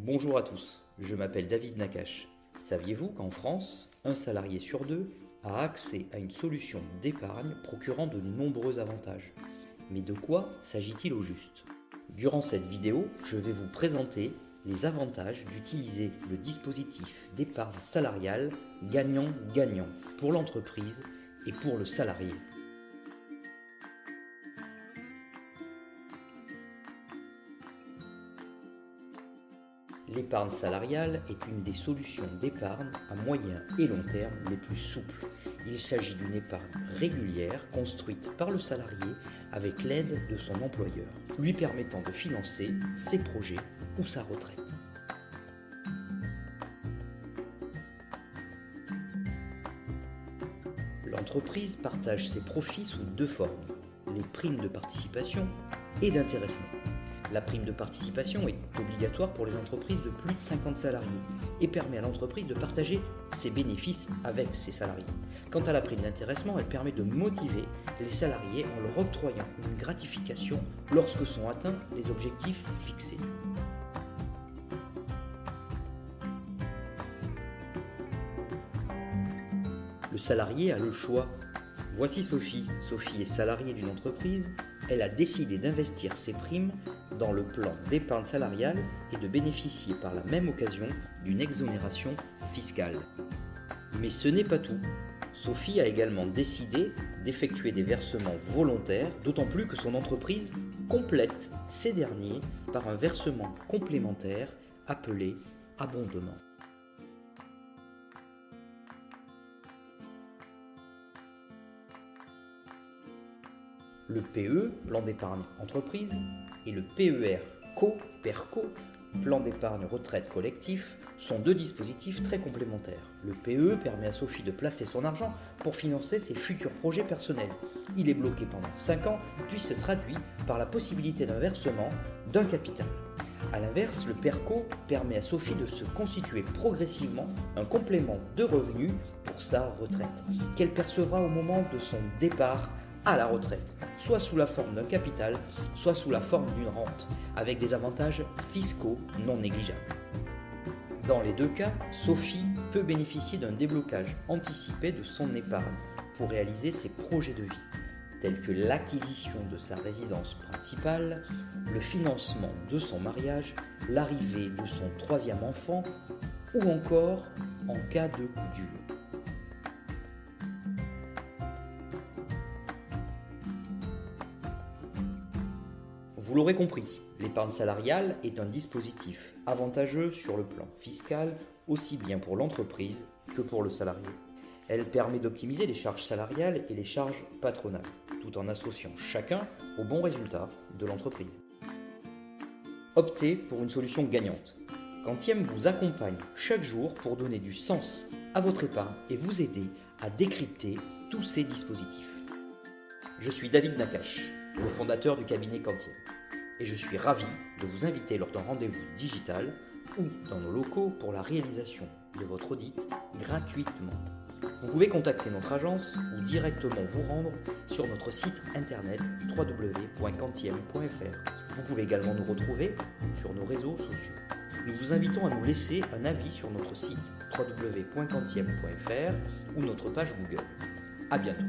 Bonjour à tous, je m'appelle David Nakache. Saviez-vous qu'en France, un salarié sur deux a accès à une solution d'épargne procurant de nombreux avantages? Mais de quoi s'agit-il au juste? Durant cette vidéo, je vais vous présenter les avantages d'utiliser le dispositif d'épargne salariale gagnant-gagnant pour l'entreprise et pour le salarié. L'épargne salariale est une des solutions d'épargne à moyen et long terme les plus souples. Il s'agit d'une épargne régulière construite par le salarié avec l'aide de son employeur, lui permettant de financer ses projets ou sa retraite. L'entreprise partage ses profits sous deux formes, les primes de participation et d'intéressement. La prime de participation est obligatoire pour les entreprises de plus de 50 salariés et permet à l'entreprise de partager ses bénéfices avec ses salariés. Quant à la prime d'intéressement, elle permet de motiver les salariés en leur octroyant une gratification lorsque sont atteints les objectifs fixés. Le salarié a le choix. Voici Sophie. Sophie est salariée d'une entreprise. Elle a décidé d'investir ses primes dans le plan d'épargne salariale et de bénéficier par la même occasion d'une exonération fiscale. Mais ce n'est pas tout. Sophie a également décidé d'effectuer des versements volontaires, d'autant plus que son entreprise complète ces derniers par un versement complémentaire appelé abondement. Le PE, plan d'épargne entreprise, et le PER PERCO, plan d'épargne retraite collectif, sont deux dispositifs très complémentaires. Le PE permet à Sophie de placer son argent pour financer ses futurs projets personnels. Il est bloqué pendant 5 ans, puis se traduit par la possibilité d'un versement d'un capital. A l'inverse, le PERCO permet à Sophie de se constituer progressivement un complément de revenus pour sa retraite, qu'elle percevra au moment de son départ à la retraite, soit sous la forme d'un capital, soit sous la forme d'une rente, avec des avantages fiscaux non négligeables. Dans les deux cas, Sophie peut bénéficier d'un déblocage anticipé de son épargne pour réaliser ses projets de vie, tels que l'acquisition de sa résidence principale, le financement de son mariage, l'arrivée de son 3e enfant, ou encore en cas de coup dur. Vous l'aurez compris, l'épargne salariale est un dispositif avantageux sur le plan fiscal, aussi bien pour l'entreprise que pour le salarié. Elle permet d'optimiser les charges salariales et les charges patronales, tout en associant chacun au bon résultat de l'entreprise. Optez pour une solution gagnante. Quantiem vous accompagne chaque jour pour donner du sens à votre épargne et vous aider à décrypter tous ces dispositifs. Je suis David Nakache, le fondateur du cabinet Quantiem, et je suis ravi de vous inviter lors d'un rendez-vous digital ou dans nos locaux pour la réalisation de votre audit gratuitement. Vous pouvez contacter notre agence ou directement vous rendre sur notre site internet www.quantiem.fr. Vous pouvez également nous retrouver sur nos réseaux sociaux. Nous vous invitons à nous laisser un avis sur notre site www.quantiem.fr ou notre page Google. À bientôt.